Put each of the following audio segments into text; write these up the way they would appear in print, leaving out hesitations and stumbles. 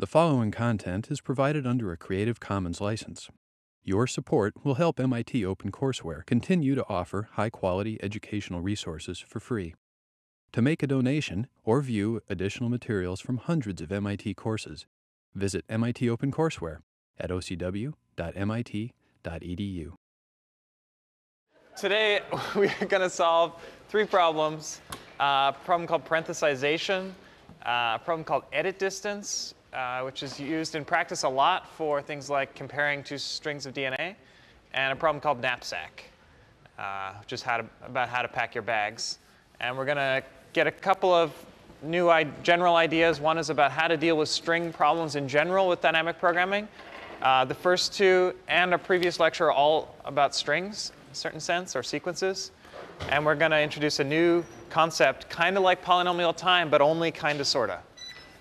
The following content is provided under a Creative Commons license. Your support will help MIT OpenCourseware continue to offer high-quality educational resources for free. To make a donation or view additional materials from hundreds of MIT courses, visit MIT OpenCourseware at ocw.mit.edu. Today, we're going to solve three problems. A problem called parenthesization, a problem called edit distance, which is used in practice a lot for things like comparing two strings of DNA, and a problem called knapsack, which is about how to pack your bags. And we're going to get a couple of new general ideas. One is about how to deal with string problems in general with dynamic programming. The first two and a previous lecture are all about strings in a certain sense, or sequences. And we're going to introduce a new concept, kind of like polynomial time, but only kind of, sort of,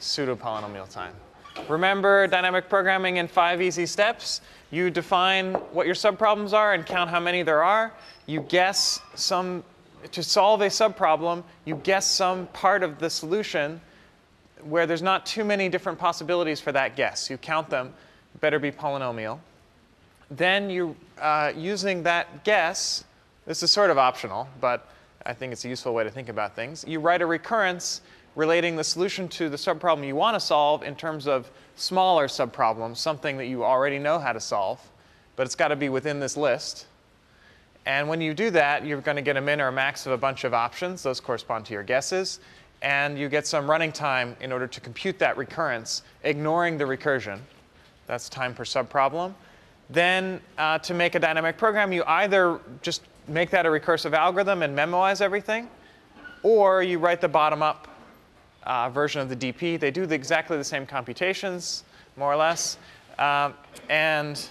pseudo-polynomial time. Remember dynamic programming in 5 easy steps. You define what your subproblems are and count how many there are. You guess some, to solve a subproblem, you guess some part of the solution where there's not too many different possibilities for that guess. You count them. Better be polynomial. Then you, using that guess, this is sort of optional, but I think it's a useful way to think about things. You write a recurrence relating the solution to the subproblem you want to solve in terms of smaller subproblems, something that you already know how to solve, but it's got to be within this list. And when you do that, you're going to get a min or a max of a bunch of options. Those correspond to your guesses. And you get some running time in order to compute that recurrence, ignoring the recursion. That's time per subproblem. Then to make a dynamic program, you either just make that a recursive algorithm and memorize everything, or you write the bottom-up version of the DP. They do exactly the same computations, more or less. And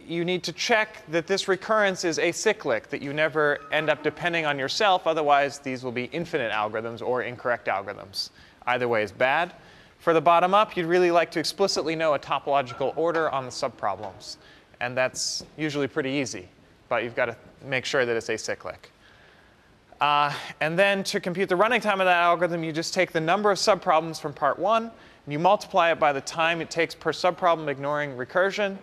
you need to check that this recurrence is acyclic, that you never end up depending on yourself. Otherwise, these will be infinite algorithms or incorrect algorithms. Either way is bad. For the bottom-up, you'd really like to explicitly know a topological order on the subproblems. And that's usually pretty easy. But you've got to make sure that it's acyclic. And then to compute the running time of that algorithm, you just take the number of subproblems from part 1, and you multiply it by the time it takes per subproblem ignoring recursion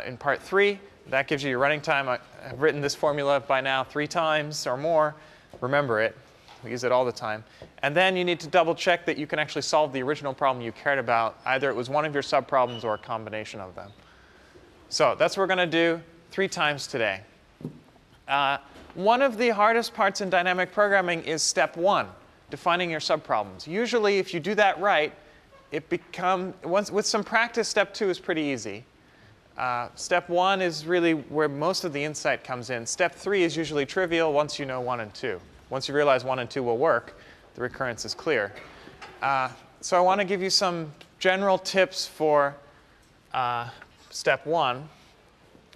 in part 3. That gives you your running time. I've written this formula by now 3 times or more. Remember it. We use it all the time. And then you need to double check that you can actually solve the original problem you cared about. Either it was one of your subproblems or a combination of them. So that's what we're going to do 3 times today. One of the hardest parts in dynamic programming is step 1, defining your subproblems. Usually, if you do that right, with some practice, step 2 is pretty easy. Step 1 is really where most of the insight comes in. Step 3 is usually trivial once you know 1 and 2. Once you realize 1 and 2 will work, the recurrence is clear. So I want to give you some general tips for step 1,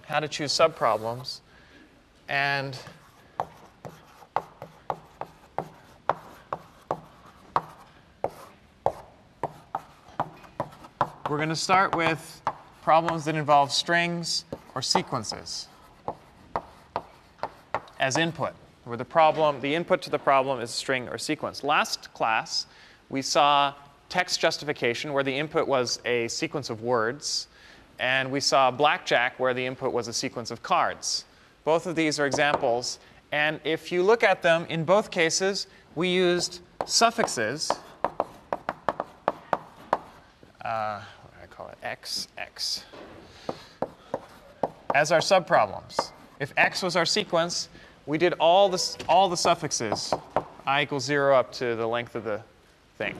how to choose subproblems. And we're going to start with problems that involve strings or sequences as input, where the input to the problem is a string or sequence. Last class, we saw text justification, where the input was a sequence of words. And we saw blackjack, where the input was a sequence of cards. Both of these are examples. And if you look at them, in both cases, we used suffixes. What do I call it? X, X. As our subproblems. If X was our sequence, we did all the suffixes, I = 0 up to the length of the thing.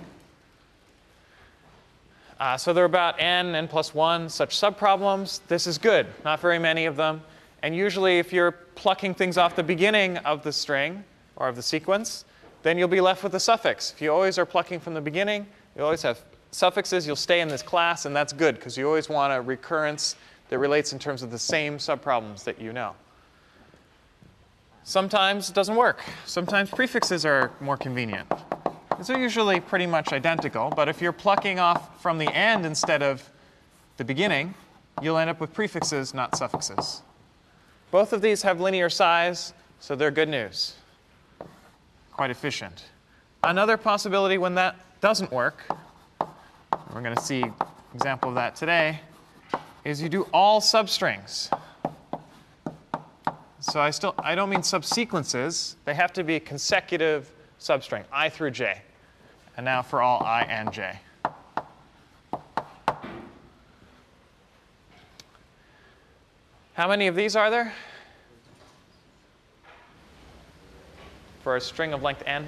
So there are about n plus 1 such subproblems. This is good. Not very many of them. And usually, if you're plucking things off the beginning of the string or of the sequence, then you'll be left with a suffix. If you always are plucking from the beginning, you always have suffixes. You'll stay in this class, and that's good, because you always want a recurrence that relates in terms of the same subproblems that you know. Sometimes it doesn't work. Sometimes prefixes are more convenient. These are usually pretty much identical. But if you're plucking off from the end instead of the beginning, you'll end up with prefixes, not suffixes. Both of these have linear size, so they're good news. Quite efficient. Another possibility when that doesn't work we're going to see an example of that today, is you do all substrings. So I don't mean subsequences. They have to be consecutive substring, I through j. And now for all I and j. How many of these are there? For a string of length n?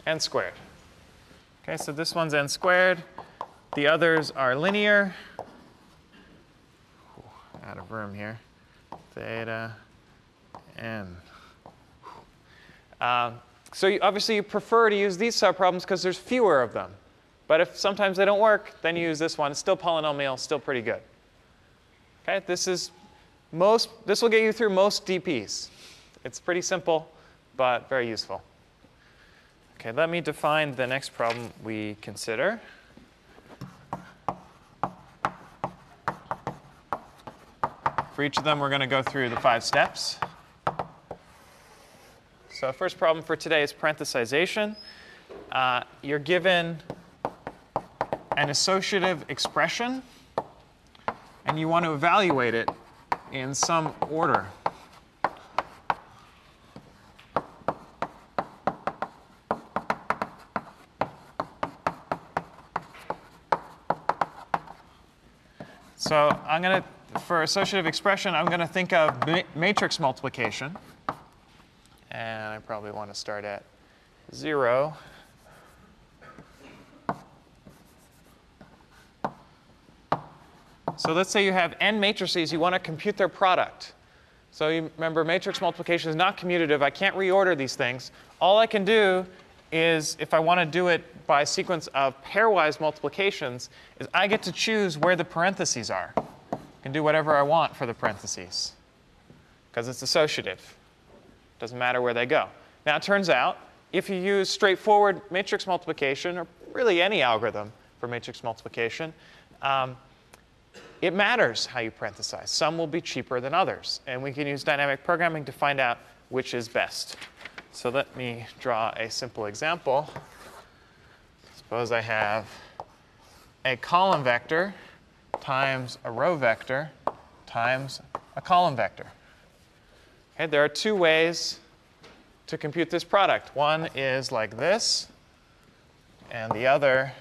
N squared. Okay, so this one's n squared. The others are linear. Out of room here. Theta n. So obviously you prefer to use these subproblems because there's fewer of them. But if sometimes they don't work, then you use this one. It's still polynomial, still pretty good. Okay, this will get you through most DPs. It's pretty simple, but very useful. Okay, let me define the next problem we consider. For each of them, we're going to go through the 5 steps. So first problem for today is parenthesization. You're given an associative expression, and you want to evaluate it in some order. So for associative expression, I'm going to think of matrix multiplication. And I probably want to start at 0. So let's say you have n matrices. You want to compute their product. So you remember, matrix multiplication is not commutative. I can't reorder these things. All I can do is, if I want to do it by a sequence of pairwise multiplications, is I get to choose where the parentheses are. I can do whatever I want for the parentheses because it's associative. Doesn't matter where they go. Now, it turns out, if you use straightforward matrix multiplication, or really any algorithm for matrix multiplication, it matters how you parenthesize. Some will be cheaper than others. And we can use dynamic programming to find out which is best. So let me draw a simple example. Suppose I have a column vector times a row vector times a column vector. Okay, there are 2 ways to compute this product. One is like this, and the other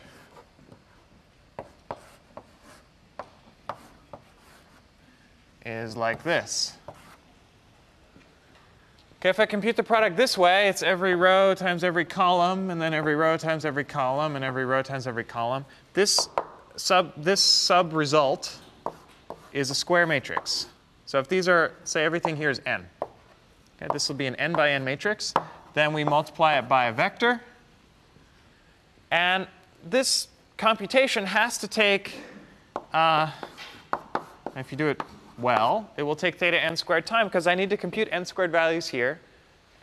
is like this. Okay, if I compute the product this way, it's every row times every column, and then every row times every column, and every row times every column. This sub result is a square matrix. So if these are, say everything here is n. Okay, this will be an n by n matrix. Then we multiply it by a vector. And this computation has to take, if you do it well, it will take theta n squared time, because I need to compute n squared values here.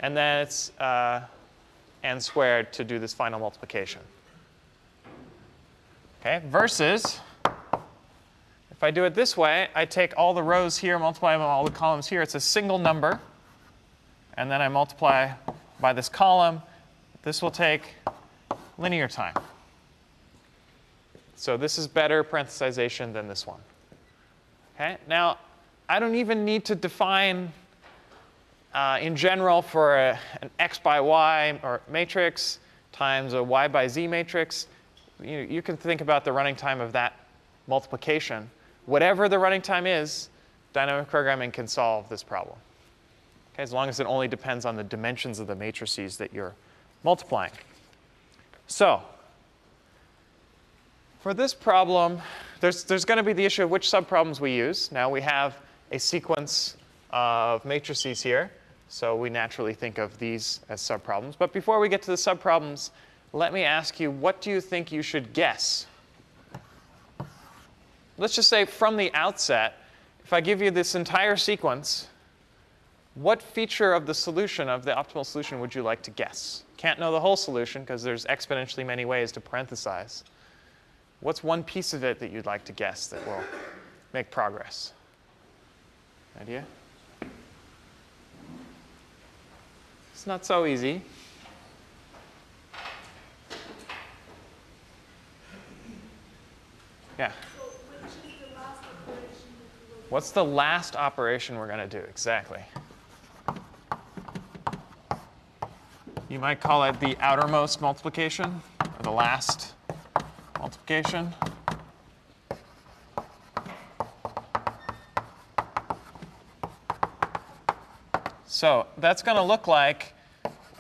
And then it's n squared to do this final multiplication. Okay, versus if I do it this way, I take all the rows here, multiply them by all the columns here. It's a single number. And then I multiply by this column. This will take linear time. So this is better parenthesization than this one. Okay, now I don't even need to define in general for an x by y or matrix times a y by z matrix. You can think about the running time of that multiplication. Whatever the running time is, dynamic programming can solve this problem. Okay, as long as it only depends on the dimensions of the matrices that you're multiplying. So for this problem, there's going to be the issue of which subproblems we use. Now we have a sequence of matrices here, so we naturally think of these as subproblems. But before we get to the subproblems, let me ask you, what do you think you should guess? Let's just say from the outset, if I give you this entire sequence, what feature of the solution, of the optimal solution, would you like to guess? Can't know the whole solution because there's exponentially many ways to parenthesize. What's one piece of it that you'd like to guess that will make progress? Idea? It's not so easy. Yeah. So which is the last operation that we will do? What's the last operation we're going to do? Exactly. You might call it the outermost multiplication, or the last multiplication. So that's going to look like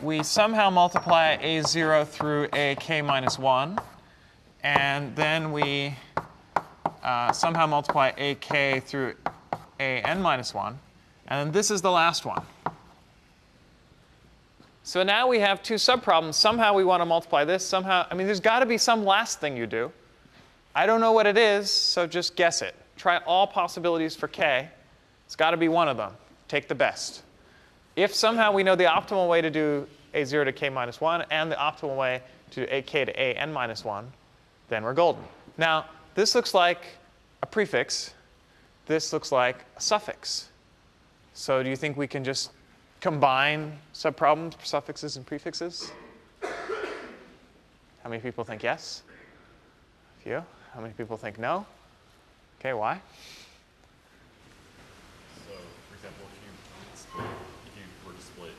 we somehow multiply a0 through ak minus 1, and then we somehow multiply ak through an minus 1, and then this is the last one. So now we have two subproblems. Somehow we want to multiply this. Somehow, I mean, there's got to be some last thing you do. I don't know what it is, so just guess it. Try all possibilities for k. It's got to be one of them. Take the best. If somehow we know the optimal way to do a0 to k minus 1 and the optimal way to do ak to an minus 1, then we're golden. Now, this looks like a prefix. This looks like a suffix. So do you think we can just combine subproblems, suffixes, and prefixes? How many people think yes? A few. How many people think no? OK, why? So, for example, if you were to split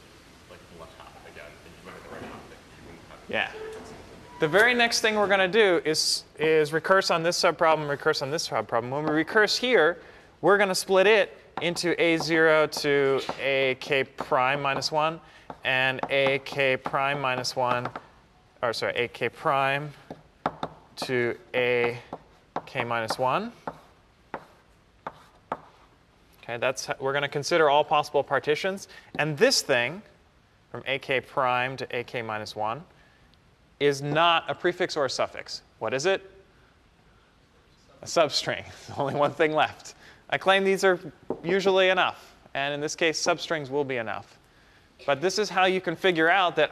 like the left half again, and you went at the right half, you wouldn't have. Yeah. The very next thing we're going to do is recurse on this subproblem, recurse on this subproblem. When we recurse here, we're going to split it into a0 to ak prime minus 1 and ak prime minus 1, or sorry, ak prime to ak minus 1. Okay, we're going to consider all possible partitions. And this thing, from ak prime to ak minus 1, is not a prefix or a suffix. What is it? A substring. There's only one thing left. I claim these are usually enough. And in this case, substrings will be enough. But this is how you can figure out that,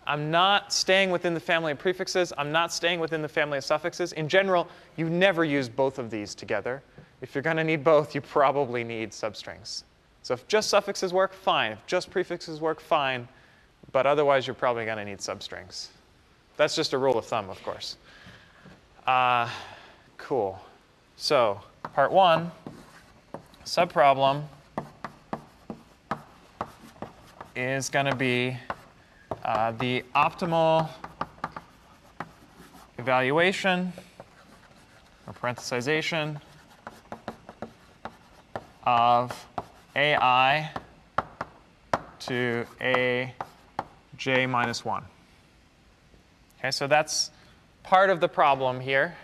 I'm not staying within the family of prefixes. I'm not staying within the family of suffixes. In general, you never use both of these together. If you're going to need both, you probably need substrings. So if just suffixes work, fine. If just prefixes work, fine. But otherwise, you're probably going to need substrings. That's just a rule of thumb, of course. Cool. So part 1, subproblem is going to be the optimal evaluation or parenthesization of ai to aj minus 1. Okay, so that's part of the problem here.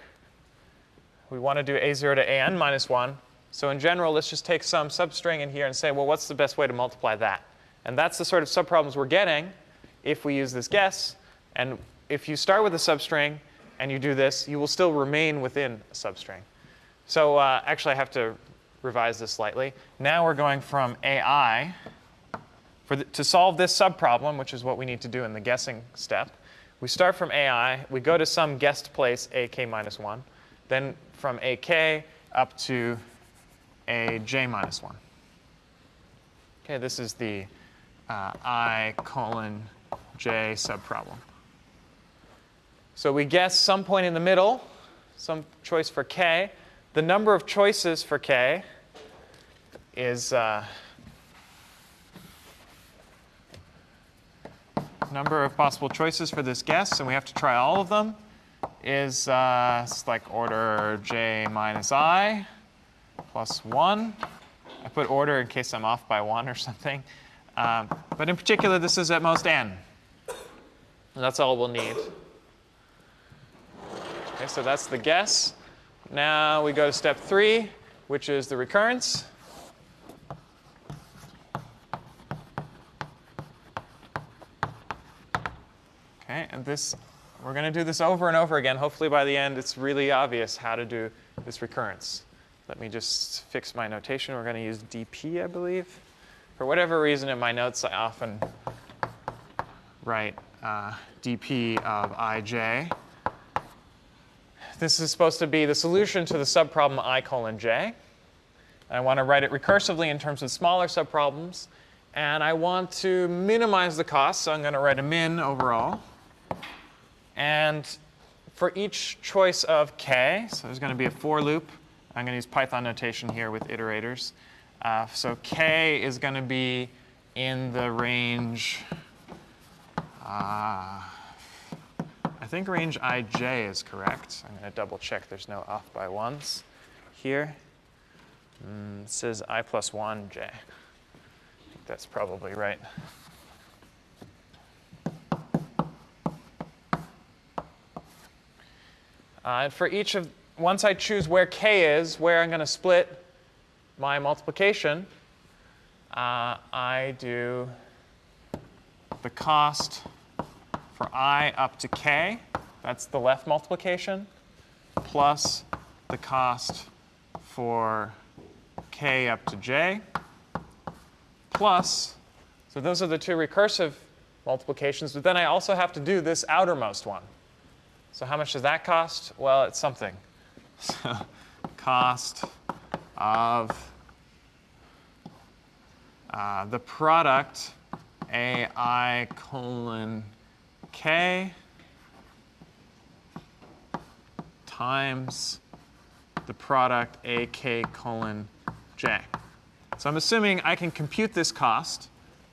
We want to do a0 to an minus 1. So in general, let's just take some substring in here and say, well, what's the best way to multiply that? And that's the sort of subproblems we're getting if we use this guess. And if you start with a substring and you do this, you will still remain within a substring. So actually, I have to revise this slightly. Now we're going from ai. To solve this subproblem, which is what we need to do in the guessing step, we start from ai. We go to some guessed place, ak minus 1. Then from ak up to aj minus 1. OK, this is the I colon j subproblem. So we guess some point in the middle, some choice for k. The number of choices for k is number of possible choices for this guess, and we have to try all of them, is it's like order j minus I plus 1. I put order in case I'm off by 1 or something. But in particular, this is at most n. And that's all we'll need. OK, so that's the guess. Now we go to step 3, which is the recurrence. OK, and we're going to do this over and over again. Hopefully, by the end, it's really obvious how to do this recurrence. Let me just fix my notation. We're going to use dp, I believe. For whatever reason, in my notes, I often write dp of ij. This is supposed to be the solution to the subproblem I colon j. I want to write it recursively in terms of smaller subproblems. And I want to minimize the cost, so I'm going to write a min overall. And for each choice of k, so there's going to be a for loop. I'm going to use Python notation here with iterators. So k is going to be in the range, I think range ij is correct. I'm going to double check there's no off by ones here. It says I plus 1j. I think that's probably right. And for each of, once I choose where k is, where I'm going to split my multiplication, I do the cost for I up to k, that's the left multiplication, plus the cost for k up to j, plus, so those are the two recursive multiplications, but then I also have to do this outermost one. So how much does that cost? Well, it's something. So cost of the product ai colon k times the product ak colon j. So I'm assuming I can compute this cost.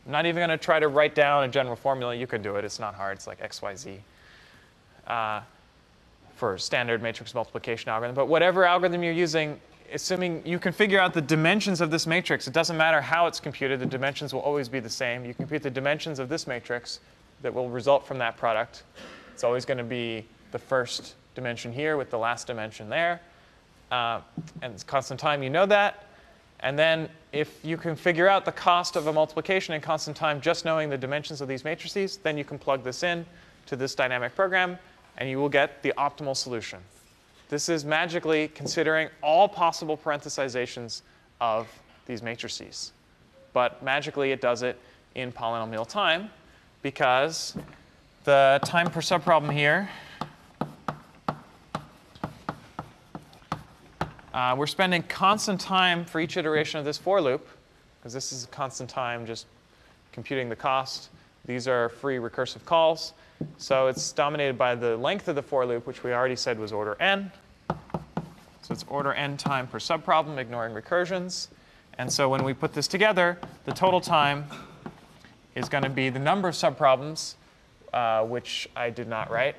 I'm not even going to try to write down a general formula. You can do it. It's not hard. It's like x, y, z. For standard matrix multiplication algorithm. But whatever algorithm you're using, assuming you can figure out the dimensions of this matrix, it doesn't matter how it's computed. The dimensions will always be the same. You compute the dimensions of this matrix that will result from that product. It's always going to be the first dimension here with the last dimension there. And it's constant time. You know that. And then if you can figure out the cost of a multiplication in constant time just knowing the dimensions of these matrices, then you can plug this in to this dynamic program, and you will get the optimal solution. This is magically considering all possible parenthesizations of these matrices. But magically, it does it in polynomial time because the time per subproblem here, we're spending constant time for each iteration of this for loop, because this is a constant time just computing the cost. These are free recursive calls. So it's dominated by the length of the for loop, which we already said was order n. So it's order n time per subproblem, ignoring recursions. And so when we put this together, the total time is going to be the number of subproblems, which I did not write.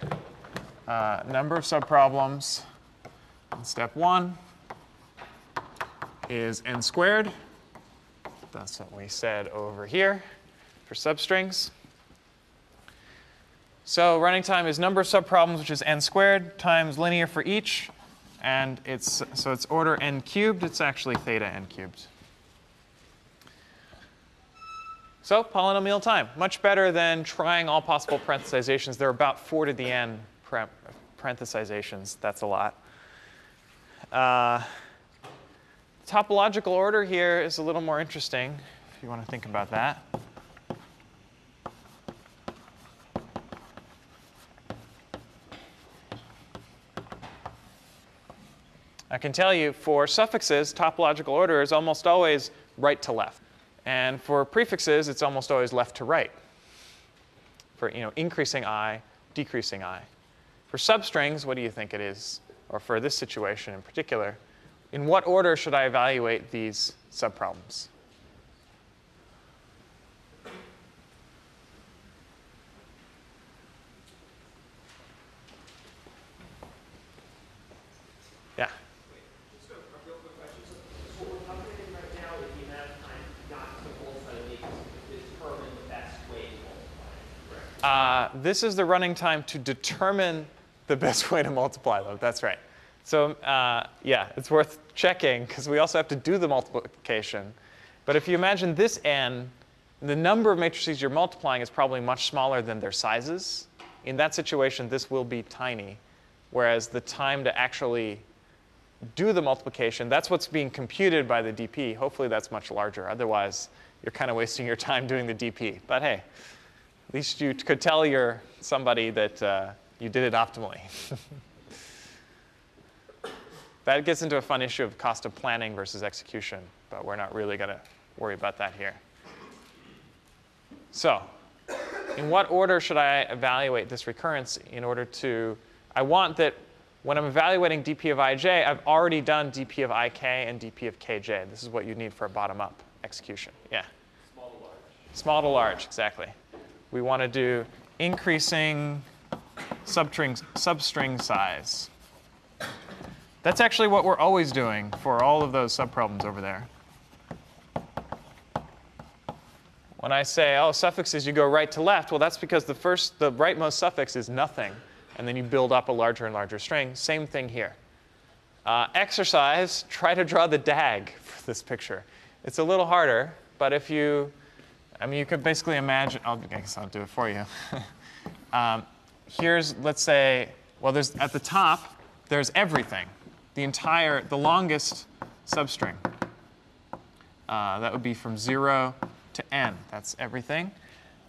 Number of subproblems in step 1 is n squared. That's what we said over here for substrings. So running time is number of subproblems, which is n squared, times linear for each. And it's order n cubed. It's actually theta n cubed. So polynomial time, much better than trying all possible parenthesizations. There are about 4 to the n parenthesizations. That's a lot. Topological order here is a little more interesting, if you want to think about that. I can tell you, for suffixes, topological order is almost always right to left. And for prefixes, it's almost always left to right. For increasing I, decreasing I. For substrings, what do you think it is? Or for this situation in particular, in what order should I evaluate these subproblems? Yeah. This is the running time to determine the best way to multiply them. That's right. So yeah, it's worth checking, because we also have to do the multiplication. But if you imagine this n, the number of matrices you're multiplying is probably much smaller than their sizes. In that situation, this will be tiny, whereas the time to actually do the multiplication, that's what's being computed by the DP. Hopefully, that's much larger. Otherwise, you're kind of wasting your time doing the DP. But hey, at least you could tell somebody that you did it optimally. That gets into a fun issue of cost of planning versus execution, but we're not really going to worry about that here. So in what order should I evaluate this recurrence in order to I want that when I'm evaluating dp of ij, I've already done dp of ik and dp of kj. This is what you need for a bottom-up execution. Yeah? Small to large. Small to large, exactly. We want to do increasing substring size. That's actually what we're always doing for all of those subproblems over there. When I say, oh, suffixes, you go right to left, well, that's because the rightmost suffix is nothing. And then you build up a larger and larger string. Same thing here. Exercise, try to draw the DAG for this picture. It's a little harder, but if you, you could basically imagine, I guess I'll do it for you. Here's, let's say, well, there's at the top, there's everything. The longest substring. That would be from 0 to n. That's everything.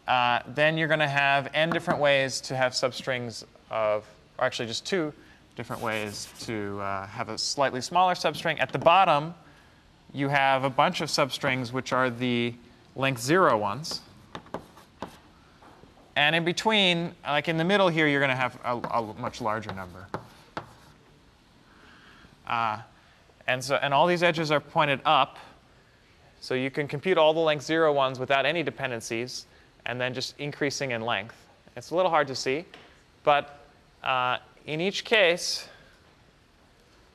Then you're going to have n different ways to have substrings of, or actually just 2 different ways to have a slightly smaller substring. At the bottom, you have a bunch of substrings which are the length 0 ones. And in between, like in the middle here, you're going to have a much larger number. And all these edges are pointed up. So you can compute all the length 0 ones without any dependencies, and then just increasing in length. It's a little hard to see. But in each case,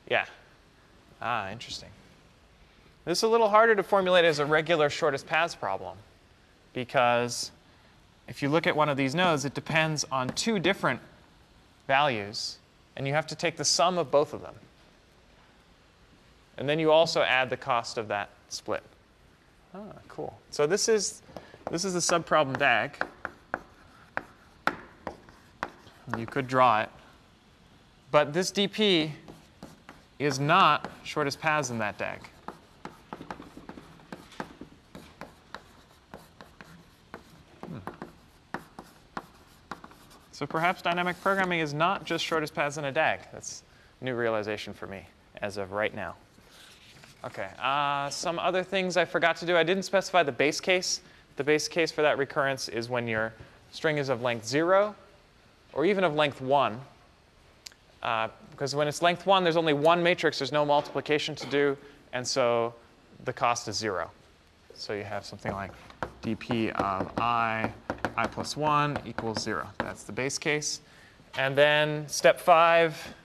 yeah. Interesting. This is a little harder to formulate as a regular shortest paths problem, because if you look at one of these nodes, it depends on 2 different values, and you have to take the sum of both of them. And then you also add the cost of that split. Cool. So this is the subproblem DAG. You could draw it. But this dp is not shortest paths in that DAG. So perhaps dynamic programming is not just shortest paths in a DAG. That's a new realization for me as of right now. OK, some other things I forgot to do. I didn't specify the base case. The base case for that recurrence is when your string is of length 0 or even of length 1. Because when it's length 1, there's only one matrix. There's no multiplication to do. And so the cost is 0. So you have something like dp of I plus 1 equals 0. That's the base case. And then step 5.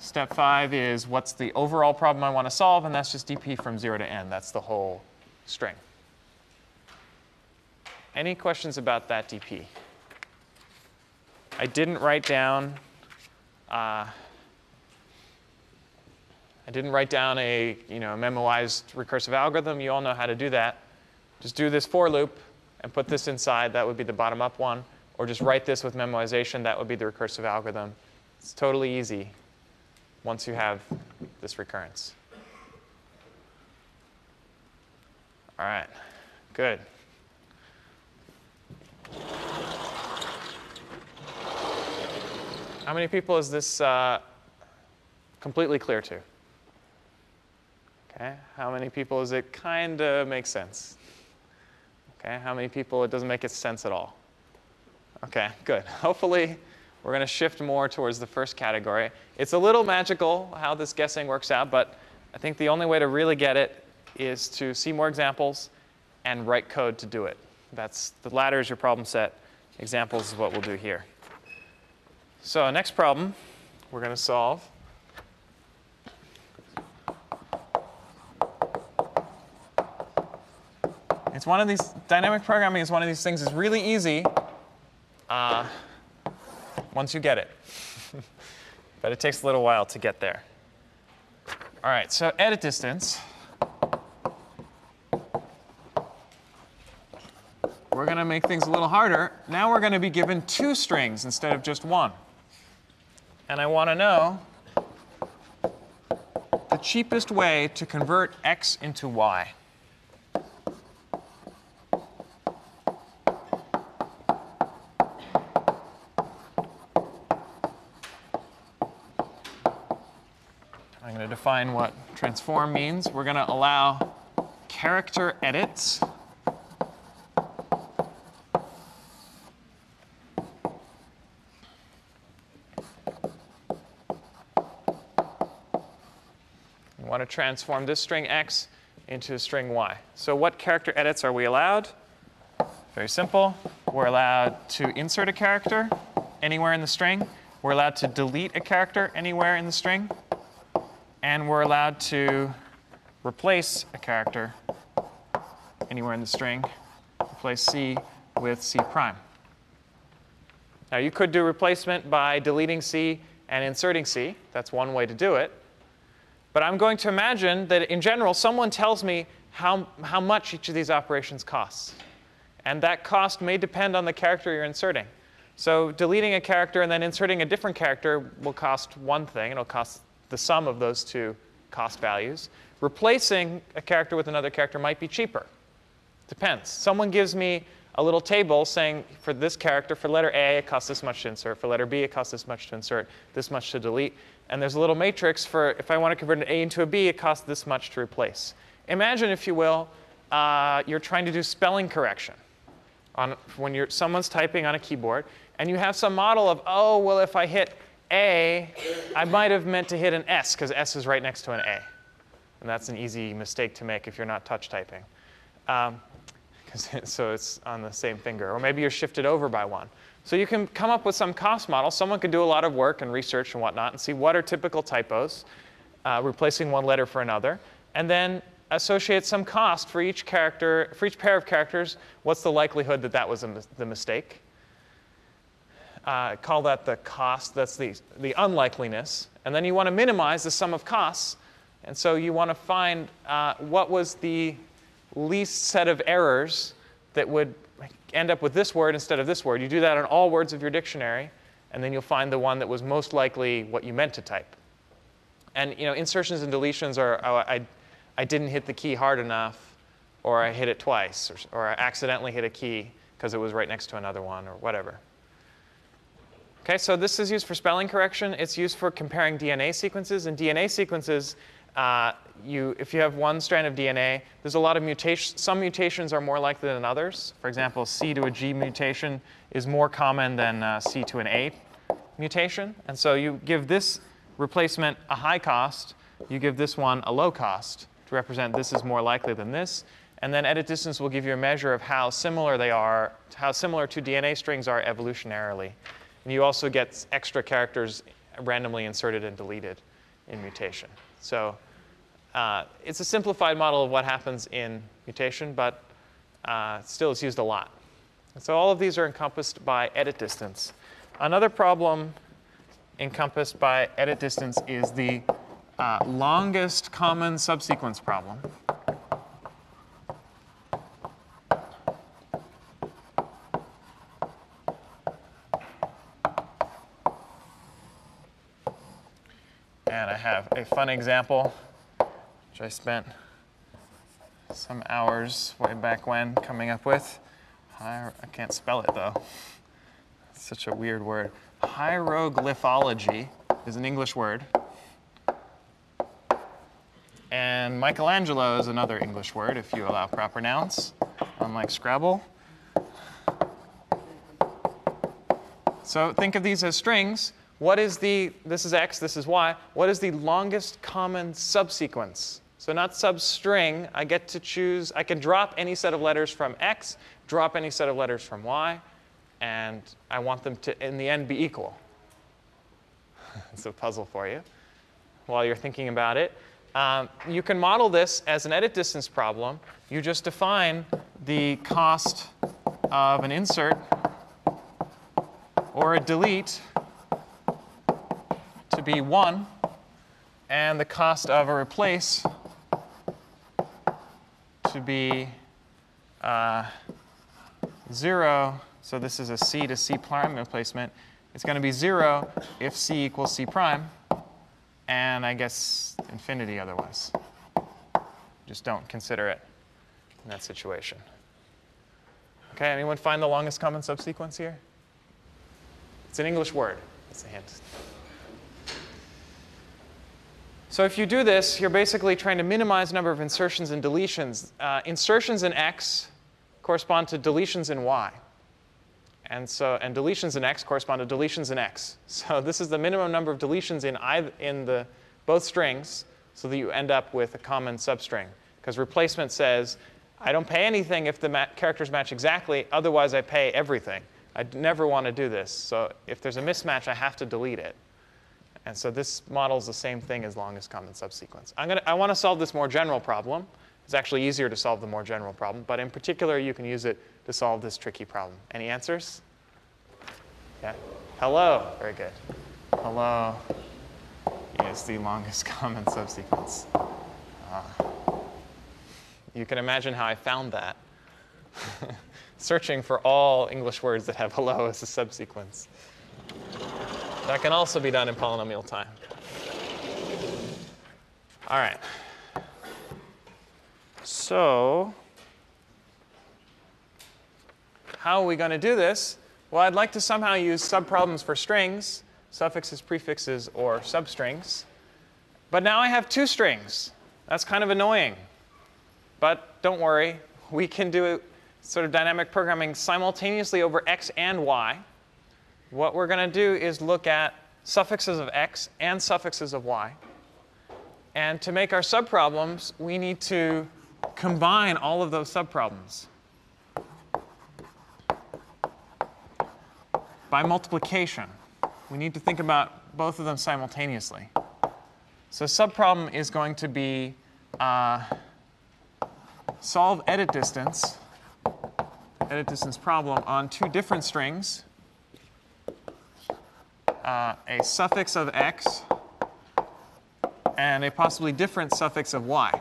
Step 5 is what's the overall problem I want to solve, and that's just dp from 0 to n. That's the whole string. Any questions about that dp? I didn't write down a memoized recursive algorithm. You all know how to do that. Just do this for loop and put this inside. That would be the bottom-up one. Or just write this with memoization. That would be the recursive algorithm. It's totally easy once you have this recurrence. All right, good. How many people is this completely clear to? OK, how many people does it kind of make sense? OK, how many people it doesn't make sense at all? OK, good. Hopefully, we're going to shift more towards the first category. It's a little magical how this guessing works out, but I think the only way to really get it is to see more examples and write code to do it. The latter is your problem set. Examples is what we'll do here. So next problem we're going to solve. It's one of these, dynamic programming is one of these things that's really easy once you get it. But it takes a little while to get there. All right, so edit distance. We're going to make things a little harder. Now we're going to be given 2 strings instead of just 1. And I want to know the cheapest way to convert x into y. I'm going to define what transform means. We're going to allow character edits. want to transform this string x into a string y. So what character edits are we allowed? Very simple. We're allowed to insert a character anywhere in the string. We're allowed to delete a character anywhere in the string. And we're allowed to replace a character anywhere in the string. Replace C with C prime. Now, you could do replacement by deleting C and inserting C. That's one way to do it. But I'm going to imagine that, in general, someone tells me how much each of these operations costs. And that cost may depend on the character you're inserting. So deleting a character and then inserting a different character will cost one thing. It'll cost the sum of those two cost values. Replacing a character with another character might be cheaper. Depends. Someone gives me a little table saying, for this character, for letter A, it costs this much to insert. For letter B, it costs this much to insert, this much to delete. And there's a little matrix for, if I want to convert an A into a B, it costs this much to replace. Imagine, if you will, you're trying to do spelling correction when someone's typing on a keyboard. And you have some model of, oh, well, if I hit A, I might have meant to hit an S, because S is right next to an A. And that's an easy mistake to make if you're not touch typing. So it's on the same finger. Or maybe you're shifted over by one. So you can come up with some cost model. Someone could do a lot of work and research and whatnot and see what are typical typos, replacing one letter for another, and then associate some cost for each character, for each pair of characters. What's the likelihood that that was the mistake? Call that the cost. That's the unlikeliness. And then you want to minimize the sum of costs. And so you want to find what was the least set of errors that would end up with this word instead of this word. You do that on all words of your dictionary, and then you'll find the one that was most likely what you meant to type. And insertions and deletions are, I didn't hit the key hard enough, or I hit it twice, or I accidentally hit a key because it was right next to another one, or whatever. Okay, so this is used for spelling correction. It's used for comparing DNA sequences. In DNA sequences, if you have one strand of DNA, there's a lot of mutations. Some mutations are more likely than others. For example, C to a G mutation is more common than C to an A mutation. And so you give this replacement a high cost. You give this one a low cost to represent this is more likely than this. And then edit distance will give you a measure of how similar they are, how similar two DNA strings are evolutionarily. And you also get extra characters randomly inserted and deleted in mutation. So it's a simplified model of what happens in mutation, but still it's used a lot. And so all of these are encompassed by edit distance. Another problem encompassed by edit distance is the longest common subsequence problem. And I have a fun example, which I spent some hours way back when coming up with. I can't spell it, though. It's such a weird word. Hieroglyphology is an English word. And Michelangelo is another English word, if you allow proper nouns, unlike Scrabble. So think of these as strings. What is this is X, this is Y. What is the longest common subsequence? So not substring. I get to choose. I can drop any set of letters from X, drop any set of letters from Y, and I want them to, in the end, be equal. It's a puzzle for you while you're thinking about it. You can model this as an edit distance problem. You just define the cost of an insert or a delete to be 1, and the cost of a replace to be 0. So this is a C to C prime replacement. It's going to be 0 if C equals C prime, and I guess infinity otherwise. Just don't consider it in that situation. Okay, anyone find the longest common subsequence here? It's an English word. That's a hint. So if you do this, you're basically trying to minimize the number of insertions and deletions. Insertions in X correspond to deletions in Y. And deletions in X correspond to deletions in X. So this is the minimum number of deletions in both strings so that you end up with a common substring. Because replacement says, I don't pay anything if the characters match exactly, otherwise I pay everything. I never want to do this. So if there's a mismatch, I have to delete it. And so this model is the same thing as longest common subsequence. I want to solve this more general problem. It's actually easier to solve the more general problem. But in particular, you can use it to solve this tricky problem. Any answers? Yeah? Hello. Very good. Hello is the longest common subsequence. You can imagine how I found that. Searching for all English words that have hello as a subsequence. That can also be done in polynomial time. All right. So how are we going to do this? Well, I'd like to somehow use subproblems for strings, suffixes, prefixes, or substrings. But now I have two strings. That's kind of annoying. But don't worry. We can do sort of dynamic programming simultaneously over x and y. What we're going to do is look at suffixes of x and suffixes of y. And to make our subproblems, we need to combine all of those subproblems by multiplication. We need to think about both of them simultaneously. So subproblem is going to be solve edit distance problem on two different strings, a suffix of x and a possibly different suffix of y.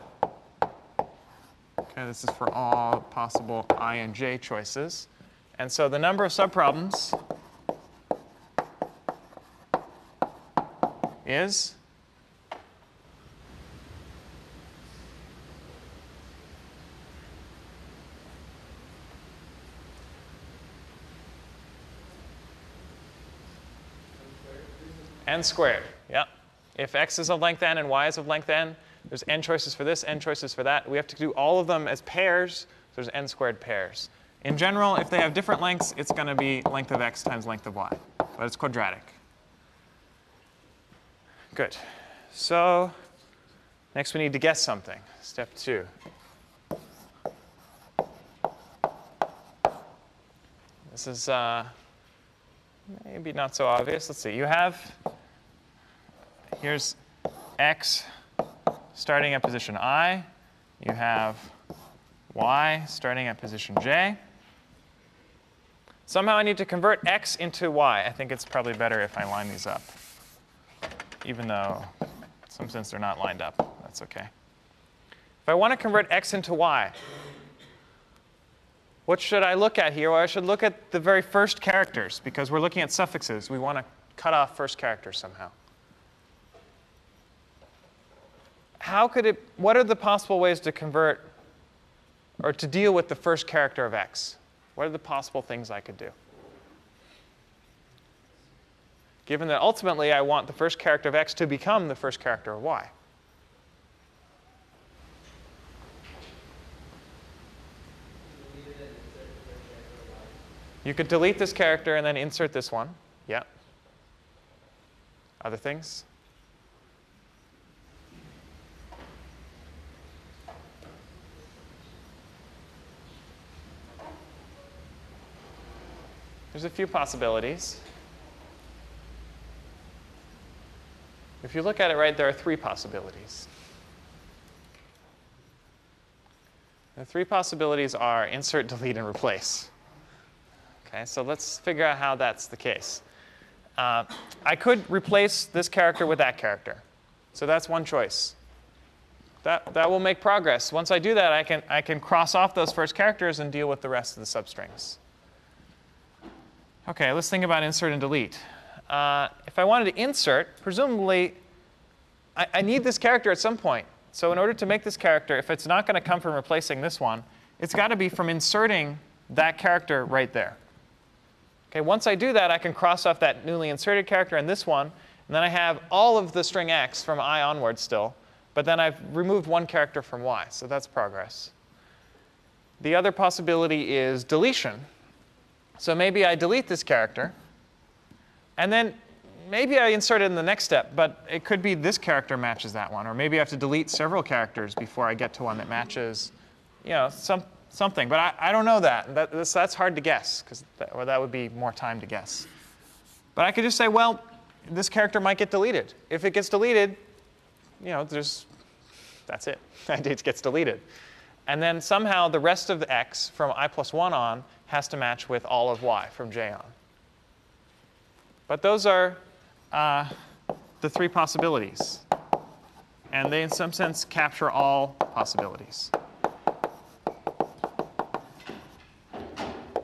Okay, this is for all possible I and j choices. And so the number of subproblems is n squared. Yeah. If x is of length n and y is of length n, there's n choices for this, n choices for that. We have to do all of them as pairs, so there's n squared pairs. In general, if they have different lengths, it's going to be length of x times length of y. But it's quadratic. Good. So next we need to guess something. Step 2. This is maybe not so obvious. Let's see. You have, here's x starting at position I. You have y starting at position j. Somehow I need to convert x into y. I think it's probably better if I line these up, even though in some sense they're not lined up. That's OK. If I want to convert x into y, what should I look at here? Well, I should look at the very first characters, because we're looking at suffixes. We want to cut off first characters somehow. What are the possible ways to convert or to deal with the first character of x? What are the possible things I could do? Given that ultimately I want the first character of x to become the first character of y. You could delete this character and then insert this one. Yeah. Other things? There's a few possibilities. If you look at it right, there are 3 possibilities. The 3 possibilities are insert, delete, and replace. Okay, so let's figure out how that's the case. I could replace this character with that character. So that's one choice. That will make progress. Once I do that, I can cross off those first characters and deal with the rest of the substrings. OK, let's think about insert and delete. If I wanted to insert, presumably, I need this character at some point. So in order to make this character, if it's not going to come from replacing this one, it's got to be from inserting that character right there. Okay, once I do that, I can cross off that newly inserted character and this one. And then I have all of the string x from I onward still. But then I've removed one character from y. So that's progress. The other possibility is deletion. So maybe I delete this character. And then maybe I insert it in the next step, but it could be this character matches that one, or maybe I have to delete several characters before I get to one that matches, something. But I don't know that. That's hard to guess, or that would be more time to guess. But I could just say, well, this character might get deleted. If it gets deleted, that's it. It gets deleted. And then somehow the rest of the x from I plus 1 on has to match with all of y from j on. But those are the three possibilities. And they, in some sense, capture all possibilities.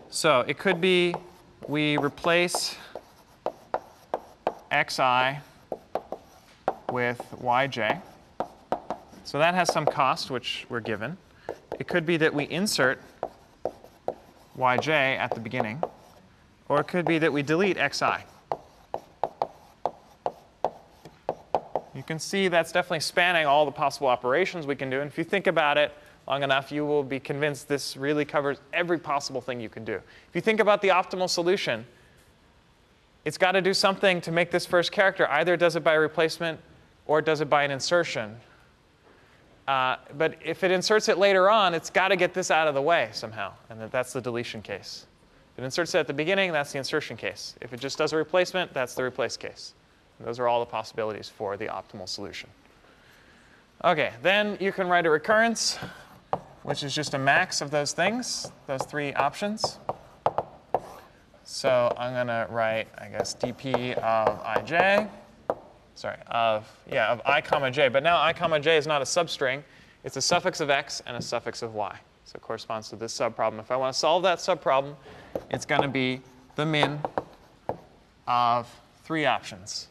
So it could be we replace xi with yj. So that has some cost, which we're given. It could be that we insert yj at the beginning. Or it could be that we delete xi. You can see that's definitely spanning all the possible operations we can do. And if you think about it long enough, you will be convinced this really covers every possible thing you can do. If you think about the optimal solution, it's got to do something to make this first character. Either it does it by replacement or it does it by an insertion. But if it inserts it later on, it's got to get this out of the way somehow. And that's the deletion case. If it inserts it at the beginning, that's the insertion case. If it just does a replacement, that's the replace case. And those are all the possibilities for the optimal solution. OK, then you can write a recurrence, which is just a max of those things, those three options. So I'm going to write, I guess, dp of ij. Sorry, of I comma j. But now I comma j is not a substring. It's a suffix of x and a suffix of y. So it corresponds to this subproblem. If I want to solve that subproblem, it's going to be the min of three options.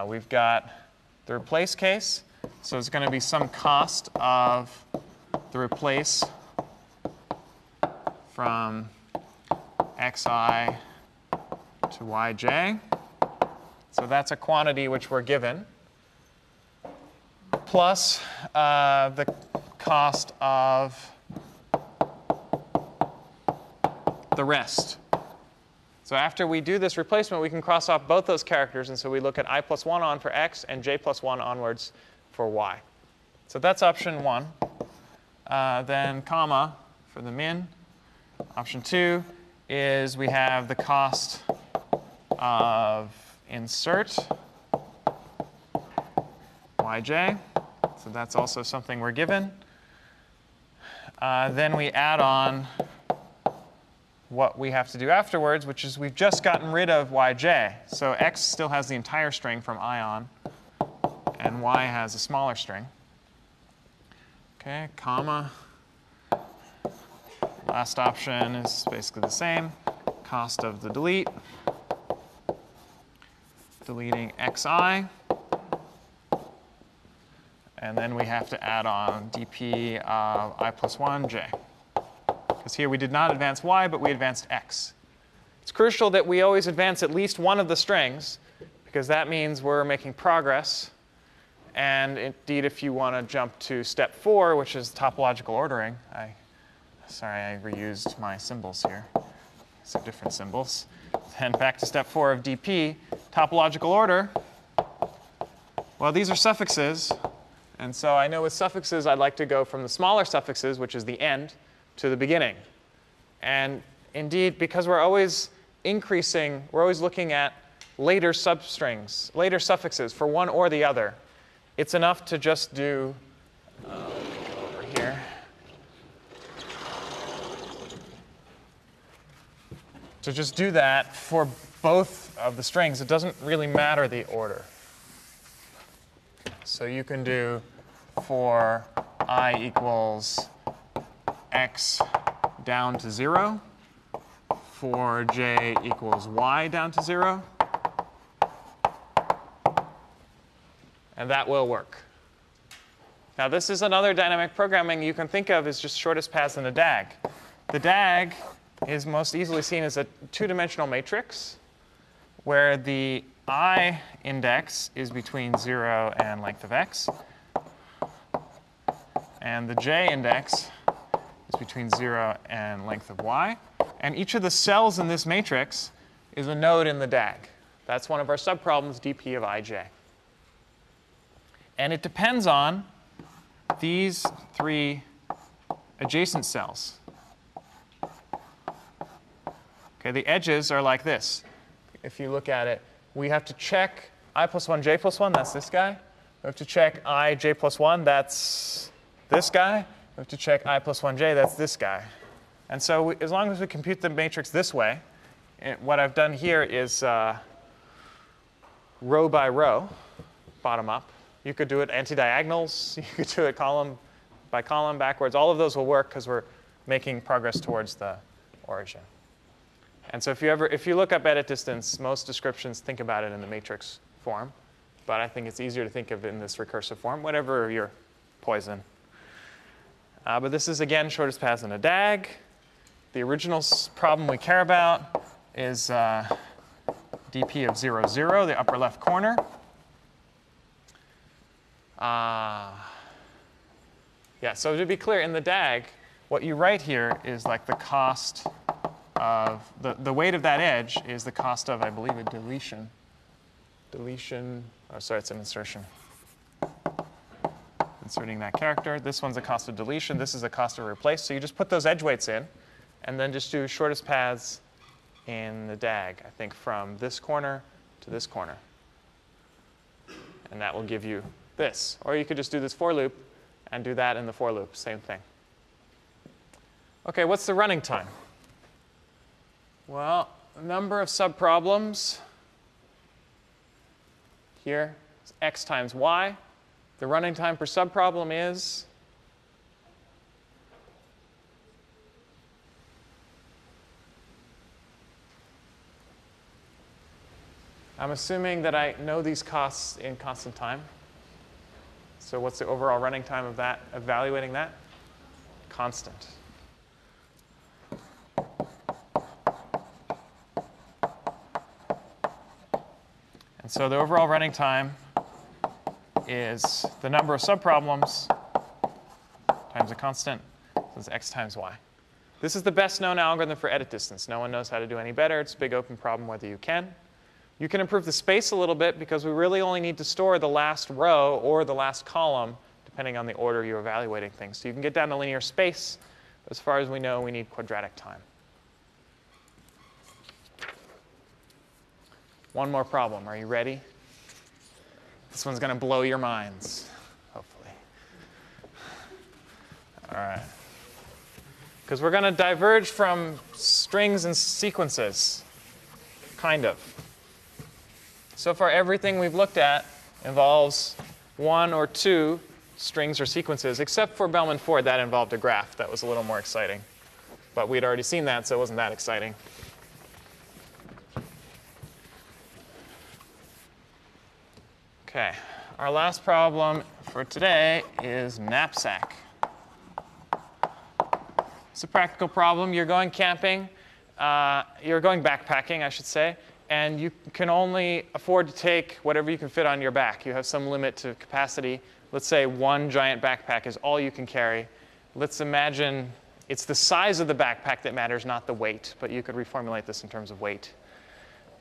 We've got the replace case. So it's going to be some cost of the replace from xi to yj. So that's a quantity which we're given, plus the cost of the rest. So after we do this replacement, we can cross off both those characters. And so we look at I plus 1 on for x and j plus 1 onwards for y. So that's option 1. Then comma for the min. Option 2 is we have the cost of insert yj. So that's also something we're given. Then we add on what we have to do afterwards, which is we've just gotten rid of yj. So x still has the entire string from I on, and y has a smaller string. OK, comma. Last option is basically the same. Cost of the delete. Deleting xi. And then we have to add on dp of I plus 1 j. Because here we did not advance y, but we advanced x. It's crucial that we always advance at least one of the strings, because that means we're making progress. And indeed, if you want to jump to step 4, which is topological ordering, sorry, I reused my symbols here. These are different symbols. Then back to step 4 of dp, topological order. Well, these are suffixes. And so I know with suffixes, I'd like to go from the smaller suffixes, which is the end, to the beginning. And indeed, because we're always increasing, we're always looking at later substrings, later suffixes for one or the other, it's enough to just do, let me go over here. To just do that for both of the strings. It doesn't really matter the order. So you can do for I equals x down to 0, for j equals y down to 0. And that will work. Now, this is another dynamic programming you can think of as just shortest paths in a DAG. The DAG is most easily seen as a two-dimensional matrix where the I index is between 0 and length of x, and the j index is between 0 and length of y. And each of the cells in this matrix is a node in the DAG. That's one of our subproblems, dp of ij. And it depends on these three adjacent cells. Okay, the edges are like this. If you look at it, we have to check I plus 1, j plus 1, that's this guy. We have to check I, j plus 1, that's this guy. We have to check I plus 1j, that's this guy. And so as long as we compute the matrix this way, what I've done here is row by row, bottom up. You could do it anti-diagonals. You could do it column by column, backwards. All of those will work because we're making progress towards the origin. And so if you look up edit distance, most descriptions think about it in the matrix form. But I think it's easier to think of it in this recursive form, whatever your poison. But this is, again, shortest paths in a DAG. The original problem we care about is dp of 0, 0, the upper left corner. Yeah, so to be clear, in the DAG, what you write here is like the cost of, the weight of that edge is the cost of, I believe, a deletion. Deletion, oh, sorry, it's an insertion. Inserting that character. This one's the cost of deletion. This is the cost of replace. So you just put those edge weights in, and then just do shortest paths in the DAG, I think, from this corner to this corner. And that will give you this. Or you could just do this for loop and do that in the for loop, same thing. OK, what's the running time? Well, number of subproblems here is x times y. The running time per subproblem is I'm assuming that I know these costs in constant time. So what's the overall running time of that, evaluating that? Constant. And so the overall running time is the number of subproblems times a constant. So it's x times y. This is the best known algorithm for edit distance. No one knows how to do any better. It's a big open problem whether you can. You can improve the space a little bit because we really only need to store the last row or the last column, depending on the order you're evaluating things. So you can get down to linear space. As far as we know, we need quadratic time. One more problem. Are you ready? This one's going to blow your minds, hopefully. All right. Because we're going to diverge from strings and sequences, kind of. So far, everything we've looked at involves one or two strings or sequences, except for Bellman-Ford. That involved a graph. That was a little more exciting. But we'd already seen that, so it wasn't that exciting. OK, our last problem for today is knapsack. It's a practical problem. You're going camping. You're going backpacking, I should say. And you can only afford to take whatever you can fit on your back. You have some limit to capacity. Let's say one giant backpack is all you can carry. Let's imagine it's the size of the backpack that matters, not the weight. But you could reformulate this in terms of weight.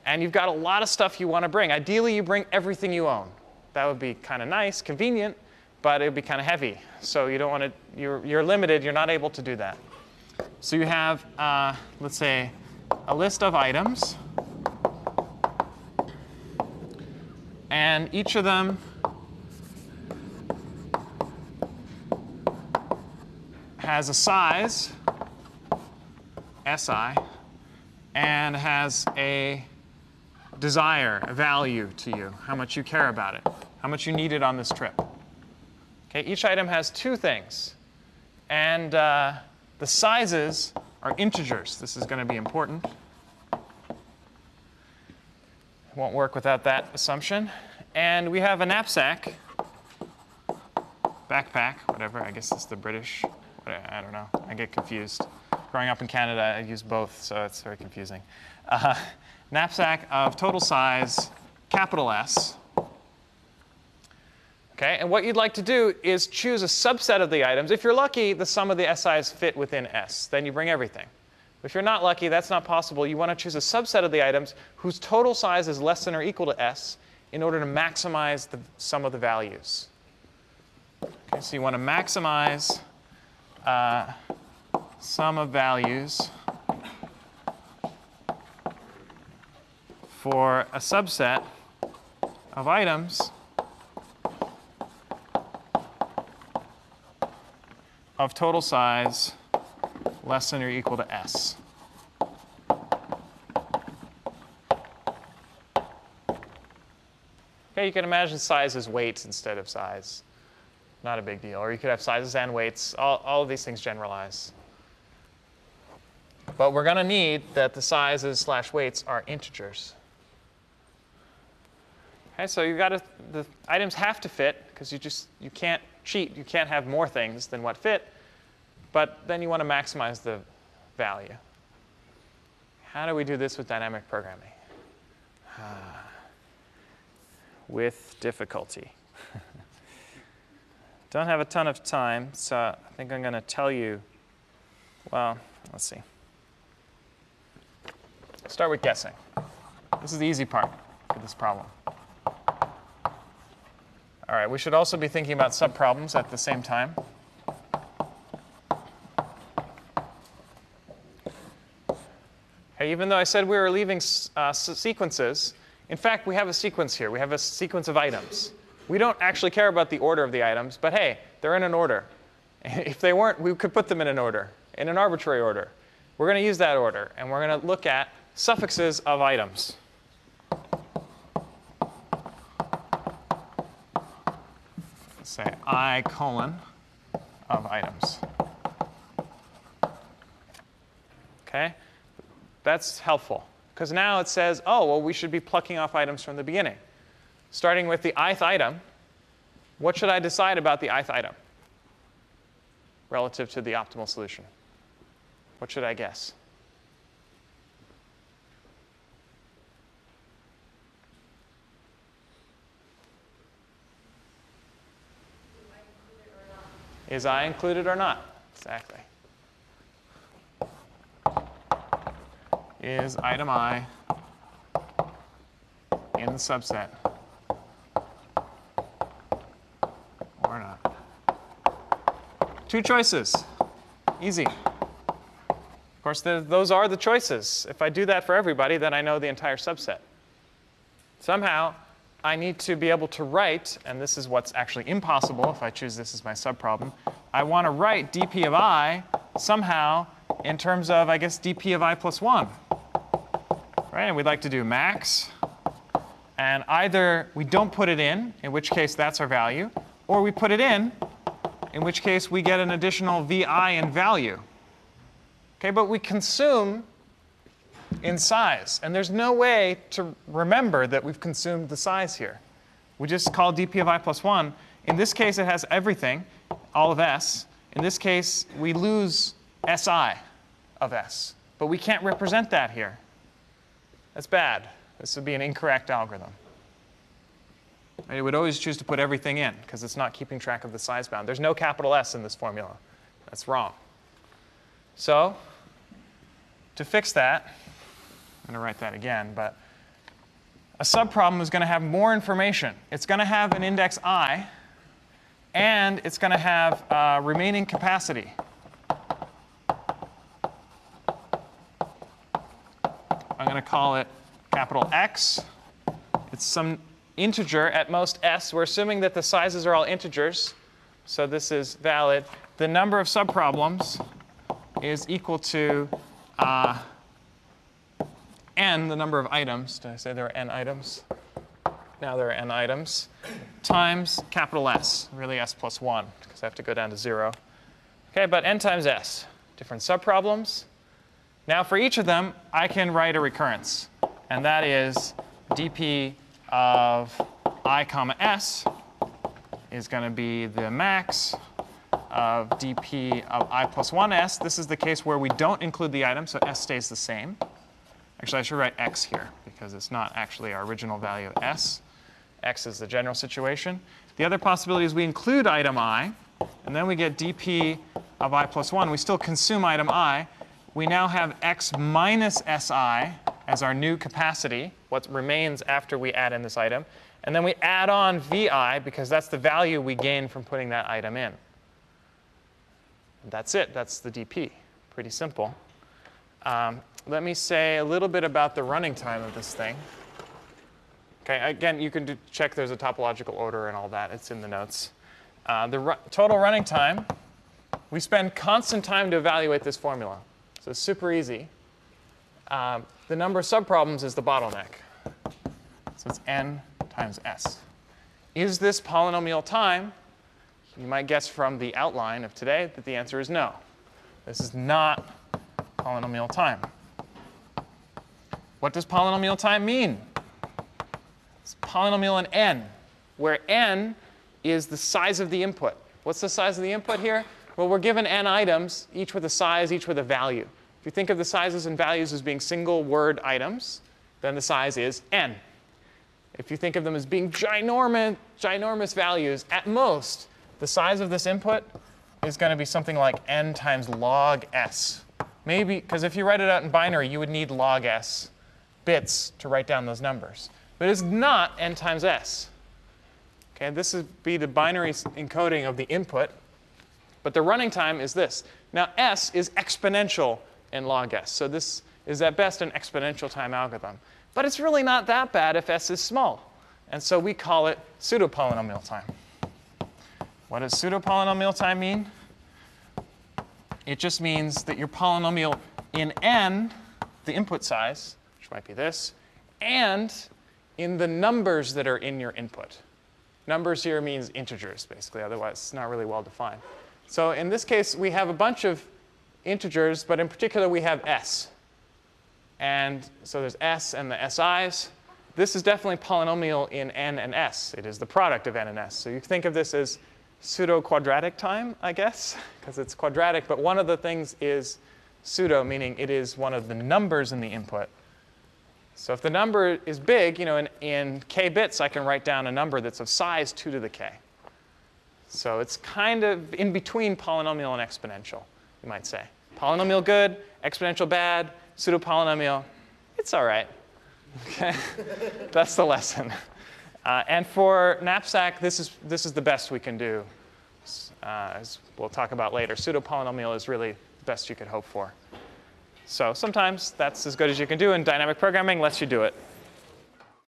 And you've got a lot of stuff you want to bring. Ideally, you bring everything you own. That would be kind of nice, convenient, but it would be kind of heavy. So you don't want to, you're limited. You're not able to do that. So you have, let's say, a list of items. And each of them has a size, SI, and has a desire, a value to you, how much you care about it, how much you need it on this trip. Okay, each item has two things. And the sizes are integers. This is going to be important. Won't work without that assumption. And we have a knapsack, backpack, whatever. I guess it's the British. I don't know. I get confused. Growing up in Canada, I use both, so it's very confusing. Knapsack of total size, capital S. Okay, and what you'd like to do is choose a subset of the items. If you're lucky, the sum of the SIs fit within S. Then you bring everything. If you're not lucky, that's not possible. You want to choose a subset of the items whose total size is less than or equal to s in order to maximize the sum of the values. Okay, so you want to maximize sum of values for a subset of items of total size less than or equal to s. Okay, you can imagine size as weights instead of size. Not a big deal. Or you could have sizes and weights. All of these things generalize. But we're going to need that the sizes / weights are integers. Okay, so you've got to, the items have to fit, because you can't cheat. You can't have more things than what fit. But then you want to maximize the value. How do we do this with dynamic programming? With difficulty. Don't have a ton of time, so I think I'm going to tell you, well, let's see. Start with guessing. This is the easy part for this problem. All right, we should also be thinking about subproblems at the same time. Okay, even though I said we were leaving sequences, in fact, we have a sequence here. We have a sequence of items. We don't actually care about the order of the items, but hey, they're in an order. If they weren't, we could put them in an order, in an arbitrary order. We're going to use that order, and we're going to look at suffixes of items. Let's say I colon of items. Okay? That's helpful, because now it says, oh, well, we should be plucking off items from the beginning. Starting with the ith item, what should I decide about the ith item relative to the optimal solution? What should I guess? Is I included or not? Exactly. Is item I in the subset or not? Two choices. Easy. Of course, those are the choices. If I do that for everybody, then I know the entire subset. Somehow, I need to be able to write, and this is what's actually impossible if I choose this as my subproblem. I want to write dp of I somehow in terms of, I guess, dp of I plus 1. Right? And we'd like to do max. And either we don't put it in which case that's our value, or we put it in which case we get an additional vi in value. Okay, but we consume in size. And there's no way to remember that we've consumed the size here. We just call dp of I plus 1. In this case, it has everything, all of s. In this case, we lose si of s. But we can't represent that here. That's bad. This would be an incorrect algorithm. It would always choose to put everything in, because it's not keeping track of the size bound. There's no capital S in this formula. That's wrong. So to fix that, I'm going to write that again, but a subproblem is going to have more information. It's going to have an index I, and it's going to have remaining capacity. I'm going to call it capital X. It's some integer, at most s. We're assuming that the sizes are all integers, so this is valid. The number of subproblems is equal to n, the number of items. Did I say there are n items? Now there are n items, times capital S, really s plus 1, because I have to go down to 0. Okay, but n times s, different subproblems. Now for each of them, I can write a recurrence. And that is dp of I comma s is going to be the max of dp of I plus 1s. This is the case where we don't include the item, so s stays the same. Actually, I should write x here, because it's not actually our original value of s. X is the general situation. The other possibility is we include item I, and then we get dp of I plus 1. We still consume item I. we now have x minus si as our new capacity, what remains after we add in this item. And then we add on vi, because that's the value we gain from putting that item in. And that's it. That's the dp. Pretty simple. Let me say a little bit about the running time of this thing. Okay, again, you can check there's a topological order and all that. It's in the notes. Total running time, we spend constant time to evaluate this formula. So it's super easy. The number of subproblems is the bottleneck. So it's n times s. Is this polynomial time? You might guess from the outline of today that the answer is no. This is not polynomial time. What does polynomial time mean? It's polynomial in n, where n is the size of the input. What's the size of the input here? Well, we're given n items, each with a size, each with a value. If you think of the sizes and values as being single word items, then the size is n. If you think of them as being ginormous values, at most, the size of this input is going to be something like n times log s. Maybe, because if you write it out in binary, you would need log s bits to write down those numbers. But it's not n times s. Okay, this would be the binary encoding of the input. But the running time is this. Now, s is exponential in log s. So this is at best an exponential time algorithm. But it's really not that bad if s is small. And so we call it pseudopolynomial time. What does pseudopolynomial time mean? It just means that your polynomial in n, the input size, which might be this, and in the numbers that are in your input. Numbers here means integers, basically. Otherwise, it's not really well defined. So in this case, we have a bunch of integers, but in particular, we have s. And so there's s and the si's. This is definitely polynomial in n and s. It is the product of n and s. So you think of this as pseudo-quadratic time, I guess, because it's quadratic. But one of the things is pseudo, meaning it is one of the numbers in the input. So if the number is big, in k bits, I can write down a number that's of size 2 to the k. So it's kind of in between polynomial and exponential, you might say. Polynomial good, exponential bad, pseudo-polynomial, it's all right. Okay? That's the lesson. And for knapsack, this is the best we can do. As we'll talk about later, pseudo-polynomial is really the best you could hope for. So sometimes that's as good as you can do, and dynamic programming lets you do it.